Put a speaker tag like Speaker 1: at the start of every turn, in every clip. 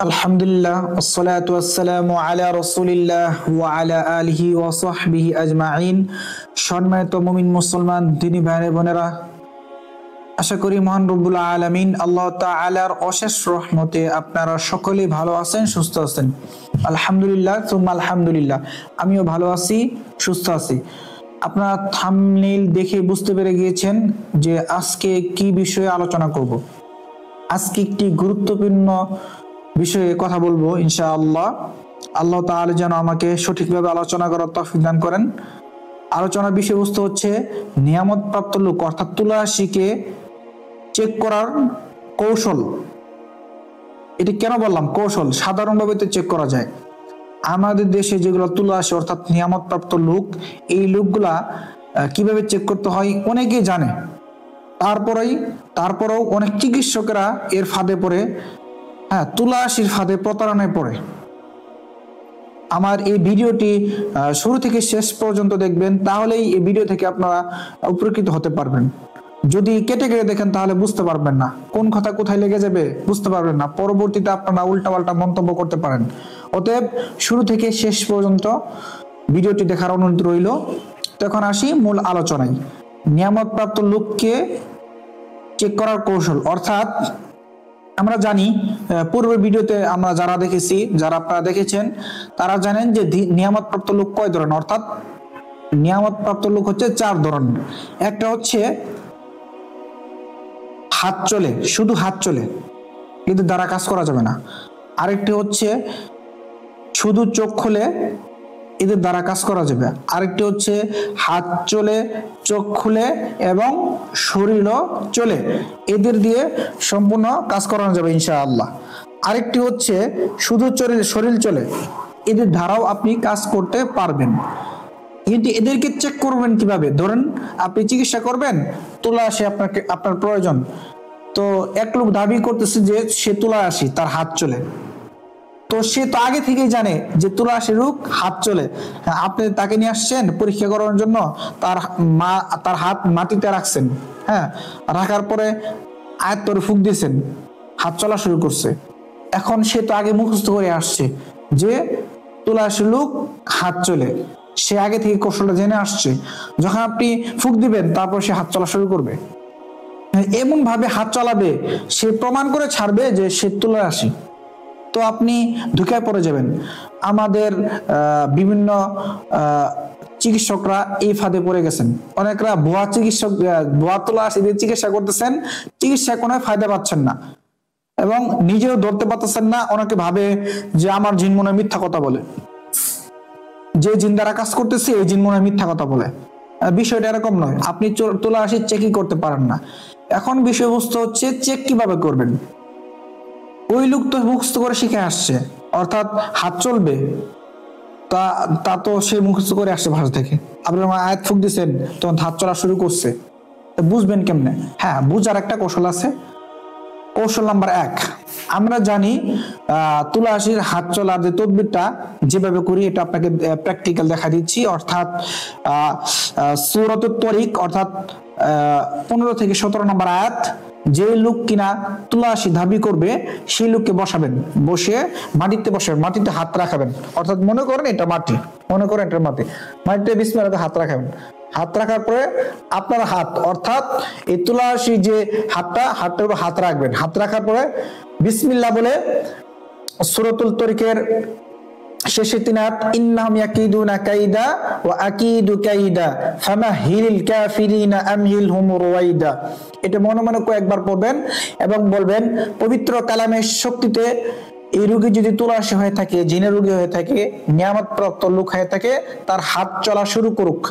Speaker 1: আলহামদুলিল্লাহ ওয়াসসালাতু ওয়াসসালামু আলা রাসূলিল্লাহ ওয়া আলা আলিহি ওয়া সাহবিহি আজমাইন। সম্মানিত মুমিন মুসলমান দিনী ভাই বোনেরা, আশা করি মহান রব্বুল আলামিন আল্লাহ তাআলার অশেষ রহমতে আপনারা সকলেই ভালো আছেন, সুস্থ আছেন। আলহামদুলিল্লাহ সুম্মা আলহামদুলিল্লাহ, আমিও ভালো আছি, সুস্থ আছি। আপনারা থাম্বনেইল দেখে বুঝতে পেরে গিয়েছেন যে আজকে কি বিষয়ে আলোচনা করব। আজকে একটি গুরুত্বপূর্ণ বিষয়ে কথা বলবো ইনশাআল্লাহ। আল্লাহ তাআলা যেন আমাকে সঠিকভাবে আলোচনা করার তৌফিক দান করেন। আলোচনার বিষয়বস্তু হচ্ছে নিয়ামত প্রাপ্ত লোক অর্থাৎ তুলারাশিকে চেক করার কৌশল। এটি কেন বললাম কৌশল? সাধারণভাবে তো চেক করা যায়। আমাদের দেশে যেগুলো তুলারাশি অর্থাৎ নিয়ামত প্রাপ্ত লোক, এই লোকগুলা কিভাবে চেক করতে হয় অনেকেই জানে। তারপরেও অনেক চিকিৎসকেরা এর ফাঁদে পড়ে, তুলারাশির ফাঁদে প্রতারণায় পড়ে। আমার এই ভিডিওটি শুরু থেকে শেষ পর্যন্ত দেখবেন, তাহলেই এই ভিডিও থেকে আপনারা উপকৃত হতে পারবেন। যদি কেটে কেটে দেখেন তাহলে বুঝতে পারবেন না, কোন কথা কোথায় লেগে যাবে বুঝতে পারবেন না। পরবর্তীতে আপনারা উল্টাপাল্টা মন্তব্য করতে পারেন। অতএব শুরু থেকে শেষ পর্যন্ত ভিডিওটি দেখার অনুরোধ রইল। তখন আসি মূল আলোচনায়। নিয়ামত প্রাপ্ত লোককে চেক করার কৌশল অর্থাৎ আমরা জানি, পূর্বের ভিডিওতে আমরা যারা আপনারা দেখেছেন তারা জানেন যে নিয়ামত প্রাপ্ত লোক কয় ধরনের, অর্থাৎ নিয়ামত প্রাপ্ত লোক হচ্ছে 4 ধরনের। একটা হচ্ছে হাত চলে, শুধু হাত চলে, এদের দ্বারা কাজ করা যাবে না। আরেকটি হচ্ছে শুধু চোখ খুলে, এদের দ্বারা কাজ করা যাবে। আরেকটি হচ্ছে হাত চলে, চোখ খুলে এবং শরীরও চলে, এদের দিয়ে সম্পূর্ণ কাজ করানো যাবে ইনশাআল্লাহ। আরেকটি হচ্ছে শুধু শরীর চলে, এদের দ্বারাও আপনি কাজ করতে পারবেন। কিন্তু এদেরকে চেক করবেন কিভাবে? ধরেন আপনি চিকিৎসা করবেন, তুলারাশি আপনার প্রয়োজন। তো এক লোক দাবি করতেছে যে সে তুলারাশি, তার হাত চলে। তো সে তো আগে থেকেই জানে যে তুলারাশি রোগ, হাত চলে। আপনি তাকে নিয়ে আসছেন পরীক্ষা করার জন্য, তার হাত মাটিতে রাখছেন, রাখার পরে আয়ত্তরে ফুঁক দিয়েছেন, হাত চলা শুরু করছে। এখন সে তো আগে মুখস্থ করে আসছে যে তুলারাশি লোক, হাত চলে। সে আগে থেকে কৌশলটা জেনে আসছে। যখন আপনি ফুঁক দিবেন তারপর সে হাত চলা শুরু করবে। এমন ভাবে হাত চালাবে, সে প্রমাণ করে ছাড়বে যে সে তুলারাশি। তো আপনি ধোঁকায় পড়ে যাবেন। আমাদের বিভিন্ন চিকিৎসকরা এই ফাঁদে পড়ে গেছেন। অনেকরা ভুয়া তুলারাশিদের চিকিৎসা করতেছেন, চিকিৎসা কোনো ফায়দা পাচ্ছেন না এবং নিজেও ধরতে পারতেছেন না। অনেকে ভাবে যে আমার জিন মনে মিথ্যা কথা বলে, যে জিন দ্বারা কাজ করতেছে এই জিন মনে মিথ্যা কথা বলে। বিষয়টা এরকম নয়, আপনি তুলারাশি চেকই করতে পারেন না। এখন বিষয়বস্তু হচ্ছে চেক কিভাবে করবেন। ওই লোক তো মুখস্থ করে শিখে আসছে, অর্থাৎ হাত চলবে, তা তো সে মুখস্থ করে আসছে ভাষা থেকে। আপনি আয়াত ফুঁক দিচ্ছেন, তখন হাত চলা শুরু করছে, বুঝবেন কেমনে? বুঝার একটা কৌশল আছে। কৌশল নাম্বার 1, আমরা জানি তুলারাশির হাত চলার যে তদবিরটা যেভাবে করি, এটা আপনাকে প্র্যাকটিক্যাল দেখা দিচ্ছি। অর্থাৎ সূরাতুত তরিক অর্থাৎ 15 থেকে 17 নম্বর আয়াত, যে লোক কিনা তুলারাশি দাবি করবে সেই লোককে বসাবেন, বসে মাটিতে বসাবেন, মাটিতে হাত রাখাবেন। অর্থাৎ মনে করেন এটা মাটি, মাটিতে বিসমিল্লাহ হাত রাখাবেন। হাত রাখার পরে আপনার হাত অর্থাৎ এই তুলারাশি যে হাতটার উপর হাত রাখবেন। হাত রাখার পরে বিসমিল্লাহ বলে সূরাতুল তরিকের শেষে 3 আয়াত, ইন্নাহুম ইয়াকিদুনা কাইদা ওয়া আকিদু কাইদা ফামাহিলিল কাফিরিনা আমহিলহুম রুওয়াইদা। এটা মনে মনে কয়েকবার পড়বেন এবং বলবেন পবিত্র কালামের শক্তিতে এই রোগী যদি তুলারাশি হয়ে থাকে, জিনের রোগী হয়ে থাকে, নিয়ামত প্রাপ্ত লোক হয়ে থাকে, তার হাত চলা শুরু করুক।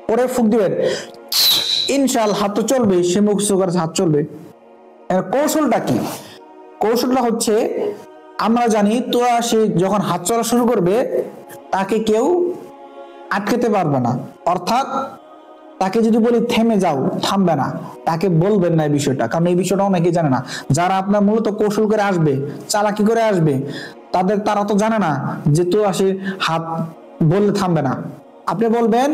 Speaker 1: পরে ফুঁক দিবেন, ইনশাআল্লাহ হাত চলবে, সে মুখস্থ করে হাত চলবে। এর কৌশলটা কি? কৌশলটা হচ্ছে, আমরা জানি তুলারাশি যখন হাত চলা শুরু করবে তাকে কেউ আটকাতে পারবে না। অর্থাৎ তাকে যদি বলি থেমে যাও, থামবে না। তাকে বলবেন না এই বিষয়টা, কারণ এই বিষয়টা অনেকে জানে না। যারা আপনার মূলত কৌশল করে আসবে, চালাকি করে আসবে, তারা তো জানে না যে তুলারাশি হাত বললে থামবে না। আপনি বলবেন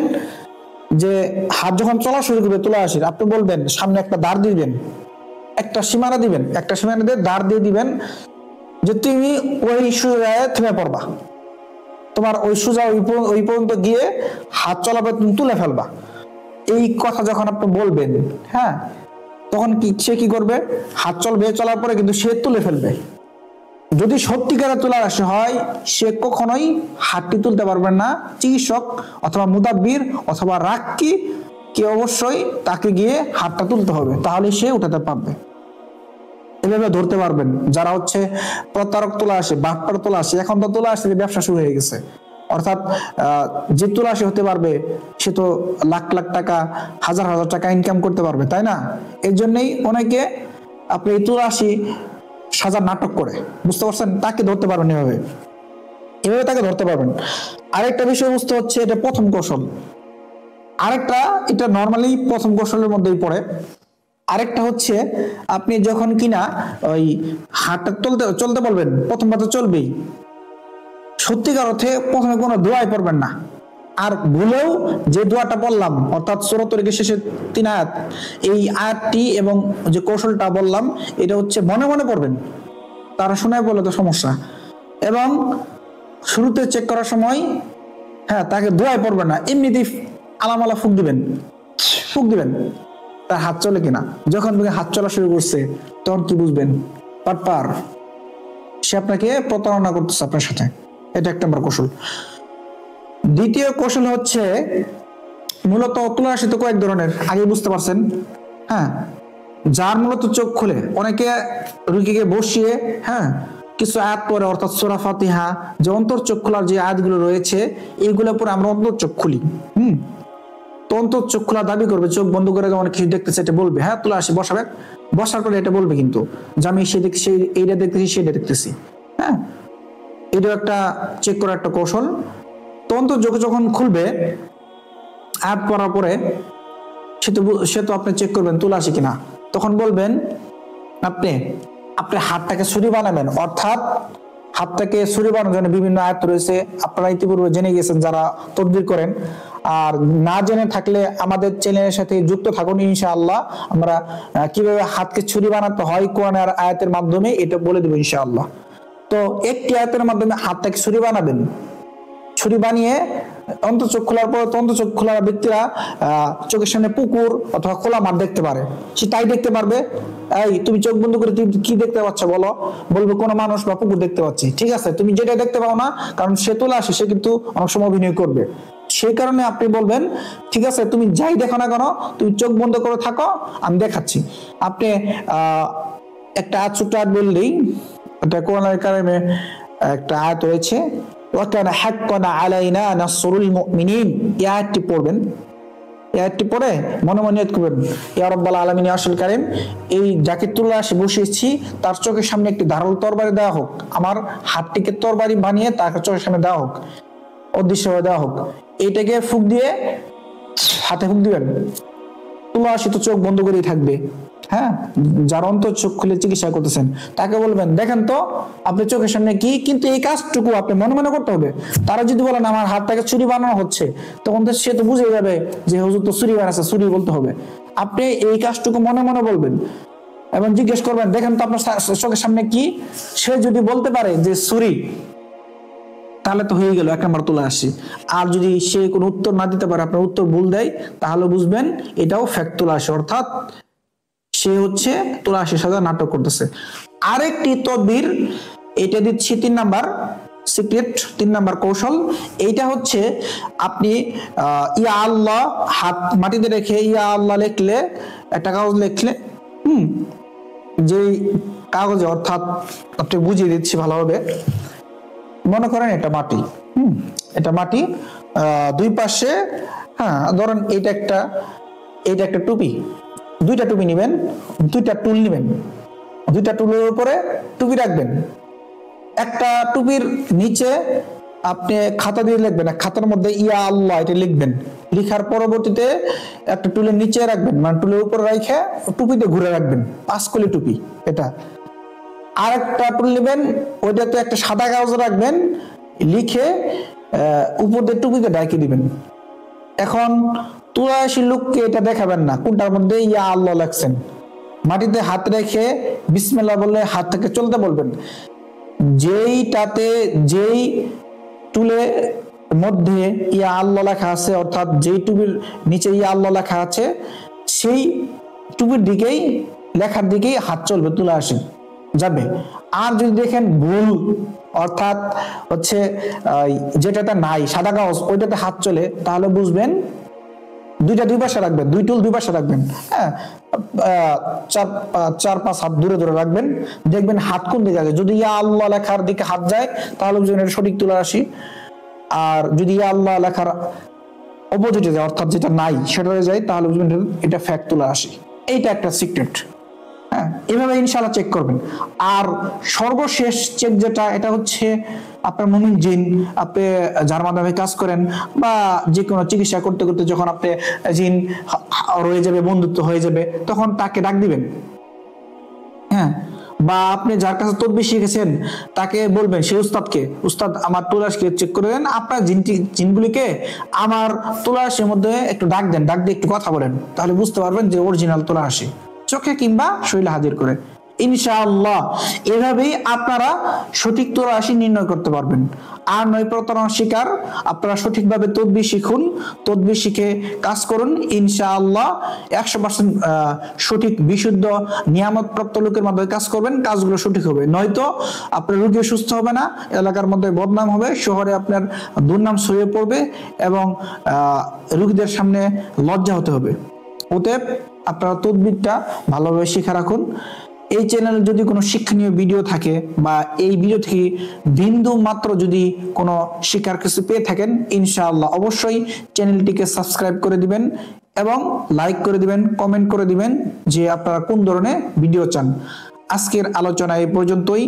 Speaker 1: যে হাত যখন চলা শুরু করবে তুলারাশির, আপনি বলবেন সামনে একটা দাঁড় দিবেন, একটা সীমানা দিবেন, একটা সীমানা দিয়ে দাঁড় দিয়ে দিবেন। যে তুমি ওই সোজায় থেমে পড়বা, তোমার ওই সোজা ওই পর্যন্ত গিয়ে হাত চলাবে তুমি তুলে ফেলবা। এই কথা যখন আপনি বলবেন, হ্যাঁ, তখন সে কি করবে, হাত চলবে, চলার পরে কিন্তু সে তুলে ফেলবে। যদি সত্যিকারে তোলার আসে হয়, সে কখনোই হাতটি তুলতে পারবেন না। চিকিৎসক অথবা মুদাব্বির অথবা রাক্কি কে অবশ্যই তাকে গিয়ে হাতটা তুলতে হবে, তাহলে সে উঠাতে পারবে। এভাবে ধরতে পারবেন যারা হচ্ছে প্রতারক তোলা আসে, বাটপার তোলা আসে। এখন তো তোলা আসে ব্যবসা শুরু হয়ে গেছে, অর্থাৎ যে তোলা আসে হতে পারবে সে তো লাখ লাখ টাকা, হাজার হাজার টাকা ইনকাম করতে পারবে, তাই না? এর জন্যই অনেকে আপনি এই তোলা আসি সাজার নাটক করে, বুঝতে পারছেন? তাকে ধরতে পারবেন এভাবে, এভাবে তাকে ধরতে পারবেন। আরেকটা বিষয়বস্তু হচ্ছে, এটা প্রথম কৌশল। আরেকটা, এটা নর্মালি প্রথম কৌশলের মধ্যেই পড়ে। আরেকটা হচ্ছে, আপনি যখন কিনা ওই হাতটা চলতে বলবেন, প্রথমবার তো চলবেই, সত্যিকার অর্থে প্রথমে কোনো দোয়াই পড়বেন না। আর ভুলেও যে দোয়াটা বললাম, অর্থাৎ সূরা তরিকের শেষে 3 আয়াত, এই আয়াতটি এবং যে কৌশলটা বললাম এটা হচ্ছে মনে মনে পড়বেন, তারা শোনায় বলে তো সমস্যা। এবং শুরুতে চেক করার সময়, হ্যাঁ, তাকে দোয়াই পড়বেন না, এমনিতেই আলামালা ফুক দিবেন, তার হাত চলে কিনা। যখন হাত চলা শুরু করছে তখন কি বুঝবেন, পাটপার, সে আপনাকে প্রতারণা করতেছে আপনার সাথে। এটা একটা নম্বর কৌশল। দ্বিতীয় কৌশল হচ্ছে, মূলত তুলা রাশি তো কয়েক ধরনের, আগে বুঝতে পারছেন, হ্যাঁ, যার মূলত চোখ খুলে, অনেকে রুগীকে বসিয়ে, হ্যাঁ, কিছু আয়াত পরে, অর্থাৎ সূরা ফাতিহা, যে অন্তর চোখ খোলার যে আয়াতগুলো রয়েছে এইগুলো পরে আমরা অন্তর চোখ খুলি। তো অন্তর চোখ খোলা দাবি করবে, চোখ বন্ধ করে যেমন কিছু দেখতেছে এটা বলবে, হ্যাঁ, তুলা আসি বসাবে, বসার পরে এটা বলবে কিন্তু যে আমি এইটা দেখতেছি, সেটা দেখতেছি, হ্যাঁ। এটাও একটা চেক করার একটা কৌশল। তো অন্তর চোখ যখন খুলবে আয়াত পড়ার পরে, সে তো আপনি চেক করবেন তুলা আসি কিনা। তখন বলবেন, আপনি হাতটাকে ছুরি বানাবেন, অর্থাৎ হাতটাকে ছুরি বানানোর জন্য বিভিন্ন আয়াত রয়েছে, আপনারা ইতিপূর্বে জেনে গেছেন যারা তদবির করেন। আর না জেনে থাকলে আমাদের চ্যানেলের সাথে যুক্ত থাকুন, ইনশাআল্লাহ আমরা কিভাবে হাতকে ছুরি বানাতে হয় কোরআনের আয়াতের মাধ্যমে এটা বলে দেবো ইনশাআল্লাহ। তো একটি আয়াতের মাধ্যমে হাতটাকে ছুরি বানাবেন, ছুরি বানিয়ে অন্তর চোখ খোলার পর, অন্তর চোখ খোলা ব্যক্তিরা চোখের সামনে পুকুর অথবা খোলা মাঠ দেখতে পারে, সে তাই দেখতে পারবে। এই তুমি চোখ বন্ধ করে তুমি কি দেখতে পাচ্ছ বলো, বলবে কোনো মানুষ বা পুকুর দেখতে পাচ্ছি। ঠিক আছে, তুমি যেটা দেখতে পাও না, কারণ সে তোলা আসে, সে কিন্তু অনেক সময় অভিনয় করবে। সেই কারণে আপনি বলবেন, ঠিক আছে তুমি যাই দেখো না কেন, তুমি চোখ বন্ধ করে থাকো, আমি দেখাচ্ছি। আপনি একটা আয়াত, ছোট্ট আয়াত বললেই, এটা কোরআনের কারিমে একটা আয়াত রয়েছে, ওয়াকানা হাক্কান আলাইনা নাসরুল মুমিনিন, এই আয়াতটি পড়বেন। এই আয়াতটি পড়ে মনে মনে নিয়ত করবেন, ইয়া রাব্বাল আলামিন আসল কারীম, এই জাকিরতুল্লাহ আসে বসেছি, তার চোখের সামনে একটি ধারালো তরবারি দেওয়া হোক, আমার হাতটিকে তরবারি বানিয়ে তার চোখের সামনে দেওয়া হোক, অদৃশ্য হয়ে দেওয়া হোক। এইটাকে ফুক দিয়ে হাতে ফুক দিবেন, তুলা আসি তো চোখ বন্ধ করেই থাকবে। হ্যাঁ, যার অন্তর চোখ খুলে চিকিৎসা করতেছেন তাকে বলবেন, দেখেন তো আপনি চোখের সামনে কি, কিন্তু এই কাজটুকু আপনি মনে মনে করতে হবে। তারা যদি বলেন আমার হাতটাকে ছুরি বানানো হচ্ছে, তখন তো সে তো বুঝে যাবে যে হুজুর তো ছুরি বানাচ্ছে, ছুরি বলতে হবে। আপনি এই কাজটুকু মনে মনে বলবেন এবং জিজ্ঞেস করবেন, দেখেন তো আপনার চোখের সামনে কি। সে যদি বলতে পারে যে ছুরি, তাহলে তো হয়ে গেল, 1 নম্বর তুলা আসি। আর যদি সে কোনো উত্তর না দিতে পারে, আপনার উত্তর ভুল দেয়, তাহলে বুঝবেন এটাও ফেক তুলা আসি, অর্থাৎ সে হচ্ছে তুলা আসি সাজা নাটক করতেছে। আরেকটি তদবির, এটা দিচ্ছি 3 নাম্বার সিক্রেট, 3 নাম্বার কৌশল। এইটা হচ্ছে, আপনি ইয়া আল্লাহ হাত মাটিতে রেখে ইয়া আল্লাহ লিখলে, একটা কাগজ লিখলে, যে কাগজে, অর্থাৎ আপনি বুঝিয়ে দিচ্ছি ভালোভাবে, মনে করেন এটা মাটি, এটা মাটি, দুই পাশে, হ্যাঁ ধরেন এটা একটা টুপি, 2টা টুপি নেবেন, 2টা টুল নেবেন, 2টা টুলের উপরে টুপি রাখবেন। একটা টুপির নিচে আপনি খাতা দিয়ে লিখবেন, খাতার মধ্যে ইয়া আল্লাহ এটা লিখবেন, লিখার পরবর্তীতে একটা টুলের নিচে রাখবেন, মানে টুলের উপরে রেখে টুপিতে ঘুরে রাখবেন, 5 কলি টুপি এটা। আর একটা টুল নেবেন, ওইটাতে একটা সাদা কাগজ রাখবেন, লিখে উপর দিয়ে টুপিতে ঢাকি দিবেন। এখন তুলা আসি লোককে এটা দেখাবেন না কোনটার মধ্যে ইয়া আল্লাহ লেখছেন, মাটিতে হাত রেখে বিসমিল্লাহ বলে হাত থেকে চলতে বলবেন। যেই টুলে মধ্যে ইয়া আল্লাহ লেখা আছে, অর্থাৎ যেই টুপির নিচে ইয়া আল্লাহ লেখা আছে, সেই টুপির দিকেই লেখার দিকেই হাত চলবে, তুলে আসে যাবে। আর যদি দেখেন ভুল, অর্থাৎ হচ্ছে যেটাতে নাই সাদা কাগজ ওইটাতে হাত চলে, তাহলে বুঝবেন দুই পাশে রাখবেন, দুই টুল দুই পাশে রাখবেন। হ্যাঁ, 4-5 হাত দূরে দূরে রাখবেন, দেখবেন হাত কোন দিকে আছে। যদি ইয়া আল্লাহ লেখার দিকে হাত যায় তাহলে বুঝবেন এটা সঠিক তুলে আসি। আর যদি ইয়া আল্লাহ লেখার অপোজিটে যায়, অর্থাৎ যেটা নাই সেটা যায়, তাহলে বুঝবেন এটা ফ্যাক্ট তুলে আসি। এইটা একটা সিক্রেট। হ্যাঁ, এভাবে ইনশাআল্লাহ চেক করবেন। আর সর্বশেষ চেক যেটা, এটা হচ্ছে আপনার মুমিন জিন, আপনি যার মাধ্যমে কাজ করেন বা যে কোনো চিকিৎসা করতে করতে যখন আপনি জিন রয়ে যাবে, বন্ধুত্ব হয়ে যাবে, তখন তাকে ডাক দিবেন। হ্যাঁ, বা আপনি যার কাছে তদবির শিখেছেন তাকে বলবেন, সেই উস্তাদকে, উস্তাদ আমার তুলাসকে চেক করে দেন, আপনার জিনগুলিকে আমার তুলাসের মধ্যে একটু ডাক দেন, ডাক দিয়ে একটু কথা বলেন, তাহলে বুঝতে পারবেন যে অরিজিনাল তুলাসি চোখে কিংবা শরীরে হাজির করে। ইনশাআল্লাহ এভাবেই আপনারা সঠিক তুলাসি নির্ণয় করতে পারবেন। আর নয় প্রতারণার শিকার, আপনারা সঠিকভাবে তদবির শিখুন, তদবির শিখে কাজ করুন, ইনশাআল্লাহ 100% সঠিক বিশুদ্ধ নিয়ামত প্রাপ্ত লোকের মাধ্যমে কাজ করবেন, কাজগুলো সঠিক হবে। নয়তো আপনার রোগী সুস্থ হবে না, এলাকার মধ্যে বদনাম হবে, শহরে আপনার দুর্নাম ছড়িয়ে পড়বে এবং রোগীদের সামনে লজ্জা হতে হবে। অতএব আপনারা তদবিরটা ভালোভাবে শিখে রাখুন। এই চ্যানেলে যদি কোনো শিক্ষণীয় ভিডিও থাকে বা এই ভিডিও থেকে বিন্দু মাত্র যদি কোনো শিক্ষার কিছু পেয়ে থাকেন, ইনশাআল্লাহ অবশ্যই চ্যানেলটিকে সাবস্ক্রাইব করে দিবেন এবং লাইক করে দিবেন, কমেন্ট করে দিবেন যে আপনারা কোন ধরনের ভিডিও চান। আজকের আলোচনা এই পর্যন্তই।